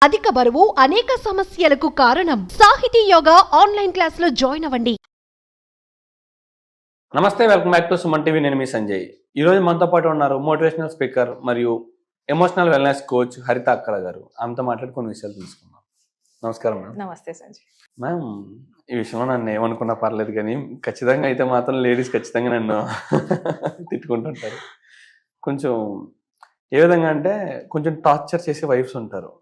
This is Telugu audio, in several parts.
అధిక బరువు అనేక సమస్యలకు కారణం. సాహితీ యోగా ఆన్లైన్ క్లాసులో జాయిన్ అవ్వండి. నమస్తే, welcome back to Suman TV. నేను మీ సంజయ్. ఈరోజు మనతో పాటు ఉన్నారు మోటివేషనల్ స్పీకర్ మరియు ఎమోషనల్ వెల్నెస్ కోచ్ హరిత అక్కల గారు. ఆమెతో మాట్లాడి కొన్ని విషయాలు తెలుసుకుందాం. నమస్కారం మ్యామ్. నమస్తే సంజయ్. మ్యామ్, ఈ విషయంలో నన్ను ఏమనుకున్నా పర్లేదు, కానీ ఖచ్చితంగా అయితే మాత్రం లేడీస్ ఖచ్చితంగా నన్ను తిట్టుకుంటుంటారు. కొంచెం ఏ విధంగా అంటే కొంచెం టార్చర్ చేసే వైఫ్స్ ఉంటారు.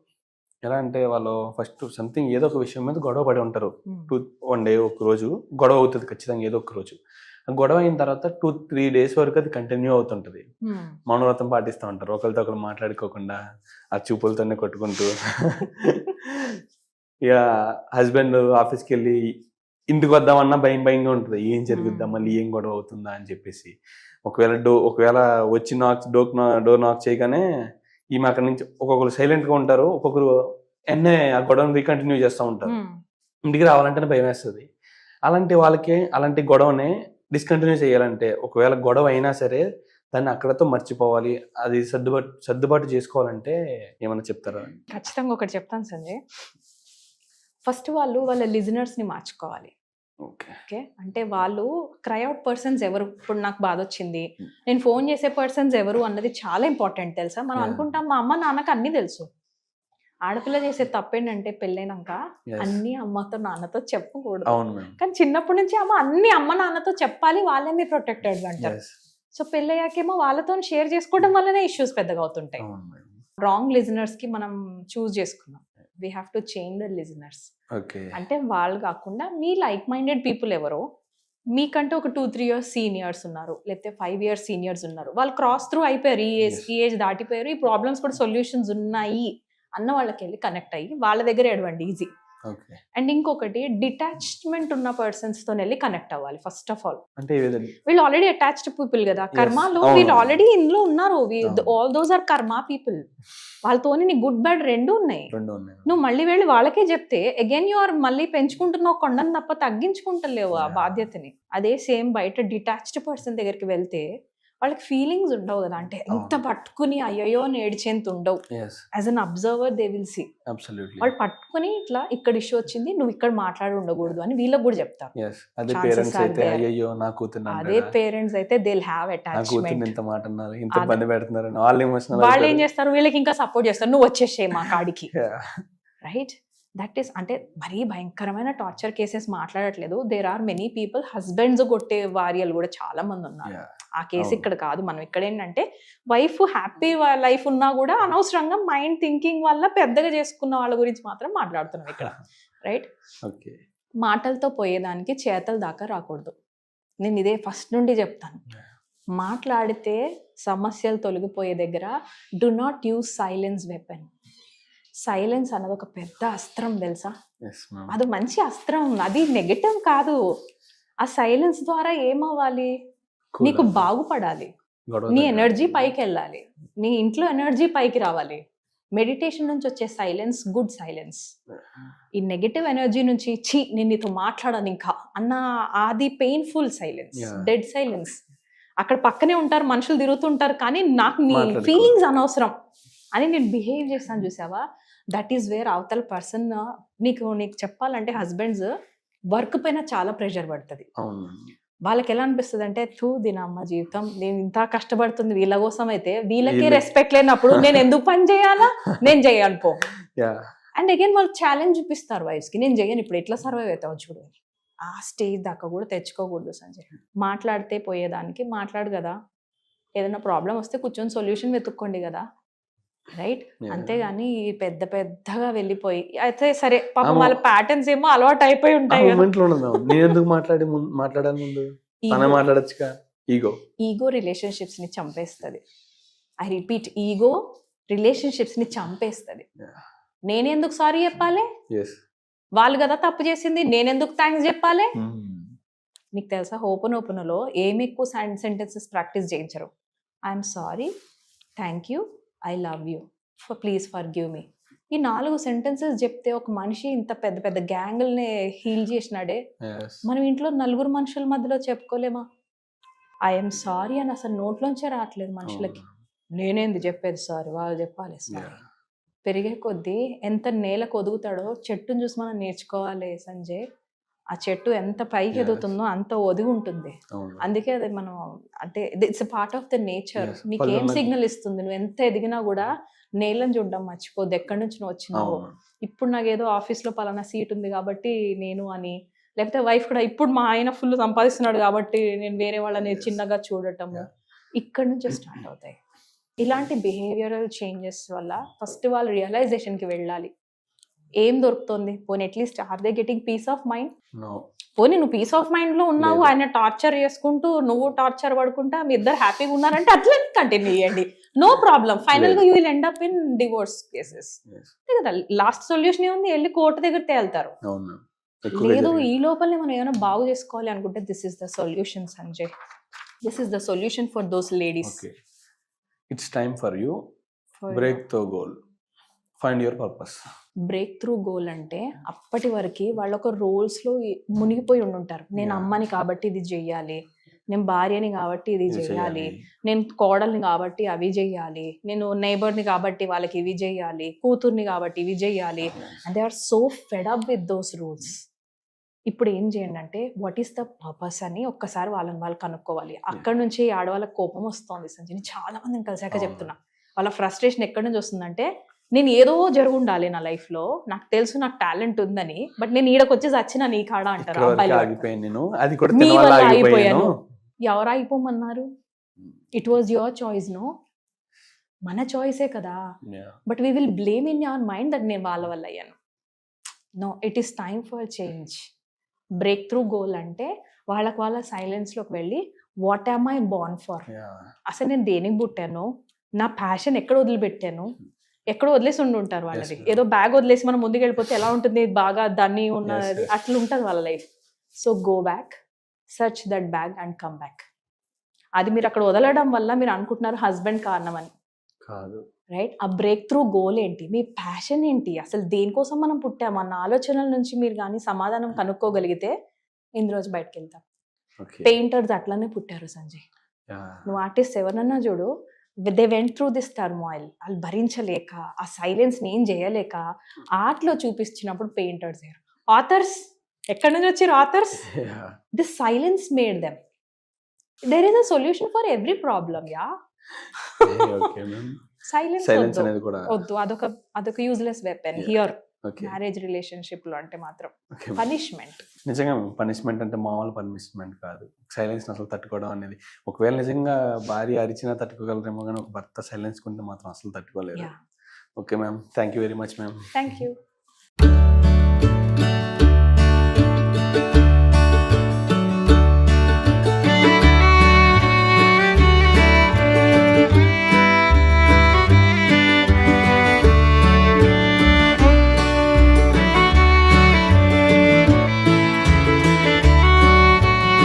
ఎలా అంటే వాళ్ళు ఫస్ట్ సంథింగ్ ఏదో ఒక విషయం మీద గొడవ పడి ఉంటారు. వన్ డే ఒక రోజు గొడవ అవుతుంది ఖచ్చితంగా, ఏదో ఒక రోజు. గొడవ అయిన తర్వాత 2-3 days వరకు అది కంటిన్యూ అవుతుంటది. మౌనవ్రతం పాటిస్తూ ఉంటారు, ఒకరితో ఒకరు మాట్లాడుకోకుండా ఆ చూపులతోనే కొట్టుకుంటూ. ఇక హస్బెండ్ ఆఫీస్కి వెళ్ళి ఇంటికి వద్దామన్నా భయంగా ఉంటుంది, ఏం జరుగుద్దాం, మళ్ళీ ఏం గొడవ అవుతుందా అని చెప్పేసి. ఒకవేళ వచ్చి డోర్ నాక్ చేయగానే ఈమె అక్కడి నుంచి ఒక్కొక్కరు సైలెంట్గా ఉంటారు, ఒక్కొక్కరు ఎన్నే ఆ గొడవను రీకంటిన్యూ చేస్తూ ఉంటారు. ఇంటికి రావాలంటేనే భయం వేస్తుంది. అలాంటి గొడవని డిస్కంటిన్యూ చేయాలంటే, ఒకవేళ గొడవ అయినా సరే దాన్ని అక్కడతో మర్చిపోవాలి, అది సర్దుబాటు చేసుకోవాలంటే ఏమైనా చెప్తారా? ఖచ్చితంగా ఒకటి చెప్తాను సంజయ్. ఫస్ట్ వాళ్ళ లిజనర్స్ని మార్చుకోవాలి. ఓకే, అంటే వాళ్ళు క్రైఅవుట్ పర్సన్స్ ఎవరు, ఇప్పుడు నాకు బాధ వచ్చింది నేను ఫోన్ చేసే పర్సన్స్ ఎవరు అన్నది చాలా ఇంపార్టెంట్. తెలుసా, మనం అనుకుంటాం మా అమ్మ నాన్నకు అన్నీ తెలుసు. ఆడపిల్ల చేసే తప్పేంటంటే పెళ్ళైనాక అన్ని అమ్మతో నాన్నతో చెప్పకూడదు. కానీ చిన్నప్పటి నుంచి అన్ని అమ్మ నాన్నతో చెప్పాలి, వాళ్ళని ప్రొటెక్టెడ్ అంటారు. సో పెళ్ళయ్యాకేమో వాళ్ళతో షేర్ చేసుకోవడం వల్లనే ఇష్యూస్ పెద్దగా అవుతుంటాయి. రాంగ్ లిజనర్స్ కి మనం చూస్ చేసుకున్నాం. We have to change the listeners. అంటే వాళ్ళు కాకుండా మీ లైక్ మైండెడ్ పీపుల్ ఎవరో, మీకంటే ఒక 2-3 years సీనియర్స్ ఉన్నారు, లేకపోతే 5 years సీనియర్స్ ఉన్నారు, వాళ్ళు క్రాస్ త్రూ అయిపోయారు, ఈ ఏజ్ దాటిపోయారు, ఈ ప్రాబ్లమ్స్ కూడా సొల్యూషన్స్ ఉన్నాయి అన్న వాళ్ళకి వెళ్ళి కనెక్ట్ అయ్యి వాళ్ళ దగ్గర ఎడవండి, ఈజీ. అండ్ ఇంకొకటి, డిటాచ్మెంట్ ఉన్న పర్సన్స్ తో వెళ్ళి కనెక్ట్ అవ్వాలి. ఫస్ట్ ఆఫ్ ఆల్ అంటే వీళ్ళు ఆల్రెడీ అటాచ్డ్ పీపుల్ కదా, కర్మాలో వీళ్ళు ఆల్రెడీ ఇందులో ఉన్నారు. All those are karma people. వాళ్ళతోని నీ గుడ్ బ్యాడ్ రెండు ఉన్నాయి. నువ్వు మళ్ళీ వెళ్ళి వాళ్ళకే చెప్తే అగైన్ యు ఆర్ మళ్ళీ పెంచుకుంటున్నావు కొండను తప్ప తగ్గించుకుంటలేవు ఆ బాధ్యతని. అదే సేమ్ బయట డిటాచ్డ్ పర్సన్ దగ్గరికి వెళ్తే వాళ్ళకి ఫీలింగ్స్ ఉండవు కదా, అంటే ఎంత పట్టుకుని అయ్యో నేడిచేంత ఉండవు. As an observer they will see. వాళ్ళు పట్టుకుని ఇట్లా ఇక్కడ ఇష్యూ వచ్చింది, నువ్వు ఇక్కడ మాట్లాడి ఉండకూడదు అని వీళ్ళకి కూడా చెప్తారు. అదే పేరెంట్స్ అయితే దే విల్ హ్యావ్ అటాచ్మెంట్. వాళ్ళు ఏం చేస్తారు, వీళ్ళకి ఇంకా సపోర్ట్ చేస్తారు, నువ్వు వచ్చేసే మా కాడికి. రైట్, దట్ ఈస్ అంటే మరీ భయంకరమైన టార్చర్ కేసెస్ మాట్లాడట్లేదు. There are many people husbands కొట్టే భార్యలు కూడా చాలా మంది ఉన్నారు. ఆ కేసు ఇక్కడ కాదు. మనం ఇక్కడ ఏంటంటే వైఫ్ హ్యాపీ లైఫ్ ఉన్నా కూడా అనవసరంగా మైండ్ థింకింగ్ వల్ల పెద్దగా చేసుకున్న వాళ్ళ గురించి మాత్రం మాట్లాడుతున్నాం ఇక్కడ. రైట్, మాటలతో పోయేదానికి చేతల దాకా రాకూడదు. నేను ఇదే ఫస్ట్ నుండి చెప్తాను. మాట్లాడితే సమస్యలు తొలగిపోయే దగ్గర do not use silence weapon. Silence అన్నది ఒక పెద్ద అస్త్రం తెలుసా, అది మంచి అస్త్రం, అది నెగటివ్ కాదు. ఆ సైలెన్స్ ద్వారా ఏమవ్వాలి, నీకు బాగుపడాలి, నీ ఎనర్జీ పైకి వెళ్ళాలి, నీ ఇంట్లో ఎనర్జీ పైకి రావాలి. మెడిటేషన్ నుంచి వచ్చే సైలెన్స్ గుడ్ సైలెన్స్. ఈ నెగటివ్ ఎనర్జీ నుంచి ఛీ నేను నీతో మాట్లాడాను ఇంకా అన్న అది పెయిన్ఫుల్ సైలెన్స్, డెడ్ సైలెన్స్. అక్కడ పక్కనే ఉంటారు మనుషులు, తిరుగుతుంటారు, కానీ నాకు నీ ఫీలింగ్స్ అనవసరం అని నేను బిహేవ్ చేస్తాను చూసావా, దట్ ఈస్ వేర్ అవతల పర్సన్ నీకు చెప్పాలంటే హస్బెండ్స్ వర్క్ పైన చాలా ప్రెషర్ పడుతుంది. వాళ్ళకి ఎలా అనిపిస్తుంది అంటే దీనమ్మ జీవితం, నేను ఇంత కష్టపడుతుంది వీళ్ళ కోసం, అయితే వీళ్ళకి రెస్పెక్ట్ లేనప్పుడు నేను ఎందుకు పని చేయాలా, నేను చేయను పో. అండ్ అగైన్ వాళ్ళు ఛాలెంజ్ చూపిస్తారు వైఫ్స్ కి, నేను చేయను, ఇప్పుడు ఎట్లా సర్వైవ్ అవుతావు చూడు. ఆ స్టేజ్ దాకా కూడా తెచ్చుకోకూడదు సంజయ్. మాట్లాడితే పోయేదానికి మాట్లాడు కదా, ఏదైనా ప్రాబ్లం వస్తే కూర్చొని సొల్యూషన్ వెతుక్కోండి కదా. రైట్, అంతేగాని పెద్దగా వెళ్ళిపోయి అయితే సరే పాపం వాళ్ళ ప్యాటర్న్స్ ఏమో అలవాటు అయిపోయి ఉంటాయి. ఈగో రిలేషన్షిప్స్ ని చంపేస్తుంది. ఐ రిపీట్, ఈగో రిలేషన్షిప్స్ ని చంపేస్తుంది. నేనెందుకు సారీ చెప్పాలి, వాళ్ళు కదా తప్పు చేసింది, నేనెందుకు థ్యాంక్స్ చెప్పాలి. నీకు తెలుసా, ఓపెన్లో ఏమి ఎక్కువ సెంటెన్సెస్ ప్రాక్టీస్ చేయించరు. I'm sorry, thank you, I love you, please forgive me. ఈ 4 sentences చెప్తే ఒక మనిషి ఇంత పెద్ద గ్యాంగుల్ని హీల్ చేసినాడే. మనం ఇంట్లో 4 మనుషుల మధ్యలో చెప్పుకోలేమా? ఐఎమ్ సారీ అని అసలు నోట్లోంచే రావట్లేదు మనుషులకి. నేనేంది చెప్పేది సారీ, వాళ్ళు చెప్పాలి సారీ. పెరిగే కొద్దీ ఎంత నేలకు ఒదుగుతాడో చెట్టును చూసి మనం నేర్చుకోవాలి సంజయ్. ఆ చెట్టు ఎంత పైకి ఎదుగుతుందో అంత ఒదిగి ఉంటుంది. అవును. అందుకే అది మనం అంటే it's part of the nature. Yes. నీకేం పళ్ళున్న- సిగ్నల్ ఇస్తుంది? నువ్వు ఎంత ఎదిగినా కూడా నేలను చూడడం మర్చిపోద్దు, ఎక్కడి నుంచి నువ్వు వచ్చినావు. అవును. ఇప్పుడు నాకు ఏదో ఆఫీస్లో పలానా సీట్ ఉంది కాబట్టి నేను అని, లేకపోతే వైఫ్ కూడా ఇప్పుడు మా ఆయన ఫుల్ సంపాదిస్తున్నాడు కాబట్టి నేను వేరే వాళ్ళని Yes. చిన్నగా చూడటము, Yeah. ఇక్కడ నుంచే స్టార్ట్ అవుతాయి. ఇలాంటి బిహేవియరల్ చేంజెస్ వల్ల ఫస్ట్ వాళ్ళు రియలైజేషన్కి వెళ్ళాలి. ఏం దొరుకుతుంది? పోనీ at least are they getting peace of mind? No. పోనీ నువ్వు పీస్ ఆఫ్ మైండ్ లో ఉన్నావు, లేదు. ఆయన టార్చర్ చేసుకుంటూ నువ్వు టార్చర్ పడుకుంటా మీ ఇద్దరు హ్యాపీగా ఉన్నారంటే అట్లా కంటిన్యూ చేయండి, నో ప్రాబ్లం. ఫైనల్ గా you will end up in divorce cases. Yes. కదా లాస్ట్ సొల్యూషన్ ఏముంది? వెళ్ళి కోర్టు దగ్గర తేల్తారు. అవును. ఎక్కువగా లేదు జరిగింది. ఈ లోపలనే మనం ఏమైనా బాగు చేసుకోవాలి అనుకుంటే this is the solution Sanjay. This is the solution for those ladies. Okay. It's time for you. Break the goal. Find your purpose. Break through goal అంటే అప్పటి వరకు వాళ్ళు ఒక రోల్స్ లో మునిగిపోయి ఉండుంటారు. నేను Yeah. అమ్మని కాబట్టి ఇది చెయ్యాలి, నేను భార్యని కాబట్టి ఇది ఇది చెయ్యాలి, చేయాలి. నేను కోడల్ని కాబట్టి అవి చెయ్యాలి, నేను నైబర్ని కాబట్టి వాళ్ళకి ఇవి చెయ్యాలి, కూతుర్ని కాబట్టి ఇవి చెయ్యాలి. And they are so fed up with those rules. ఇప్పుడు ఏం చేయండి అంటే వాట్ ఈస్ ద పర్పస్ అని ఒక్కసారి వాళ్ళని వాళ్ళు కనుక్కోవాలి. అక్కడ నుంచి ఆడవాళ్ళకి కోపం వస్తుంది సంజయ్. నేను చాలా మందిని కలిసాక అవును. చెప్తున్నా, వాళ్ళ ఫ్రస్ట్రేషన్ ఎక్కడి నుంచి వస్తుందంటే నేను ఏదో జరుగుండాలి నా లైఫ్ లో, నాకు తెలుసు నాకు టాలెంట్ ఉందని, బట్ నేను ఈడకి వచ్చి చచ్చిన నీ కాడ అంటారు ఇక్కడ వరకు అబ్బాయిలు. ఆగిపోయాను నేను, అది కూడా మీ తినవల్ల వల్ల ఆగిపోయాను. ఎవరు అయిపోమన్నారు? It was your choice. No, మన చాయిసే కదా. Yeah. But we will blame in your mind that నేను వాళ్ళ వల్ల అయ్యాను. No, it is time for change. Breakthrough goal అంటే వాళ్ళ సైలెన్స్లోకి వెళ్ళి what am I born for, Yeah. అసలు నేను దేనికి పుట్టాను, నా ప్యాషన్ ఎక్కడ వదిలిపెట్టాను, ఎక్కడ వదిలేసి ఉంటారు వాళ్ళది. Yes, ఏదో బ్యాగ్ వదిలేసి మనం ముందుకు వెళ్ళిపోతే ఎలా ఉంటుంది, బాగా దాన్ని Yes, ఉన్నది yes. అట్లా ఉంటుంది వాళ్ళ life. So go back, search that bag and come back. అది మీరు అక్కడ వదలడం వల్ల మీరు అనుకుంటున్నారు హస్బెండ్ కారణం అని, కాదు. రైట్? ఆ బ్రేక్ త్రూ గోల్ ఏంటి, మీ ప్యాషన్ ఏంటి, అసలు దేనికోసం మనం పుట్టాము అన్న ఆలోచనల నుంచి మీరు కానీ సమాధానం కనుక్కోగలిగితే ఇన్ని రోజు బయటకు వెళ్తాం. Okay. పెయింటర్స్ అట్లానే పుట్టారు సంజయ్. Yeah. నువ్వు ఆర్టిస్ట్ ఎవరన్నా చూడు, they went through this turmoil. వాళ్ళు భరించలేక, ఆ సైలెన్స్ ని ఏం చేయలేక ఆర్ట్ లో చూపించినప్పుడు పెయింటర్స్ అయ్యారు. ఆథర్స్ ఎక్కడి నుంచి వచ్చారు? Authors. Yeah. This silence made them. There is a solution for every problem. Yeah, Okay, ma'am. Silence Silence అనేది కూడా. వద్దు, అదొక useless weapon Yeah. Here. Okay. Marriage relationship లో అంటే మాత్రం Okay, ma'am. పనిష్మెంట్. నిజంగా పనిష్మెంట్ అంటే మామూలు పనిష్మెంట్ కాదు. సైలెన్స్ అసలు తట్టుకోవడం అనేది, ఒకవేళ నిజంగా భార్య అరిచినా తట్టుకోగలరేమో కానీ ఒక భర్త సైలెన్స్ కొంటే మాత్రం అసలు తట్టుకోలేరు. Yeah, okay ma'am, thank you very much ma'am. Thank you.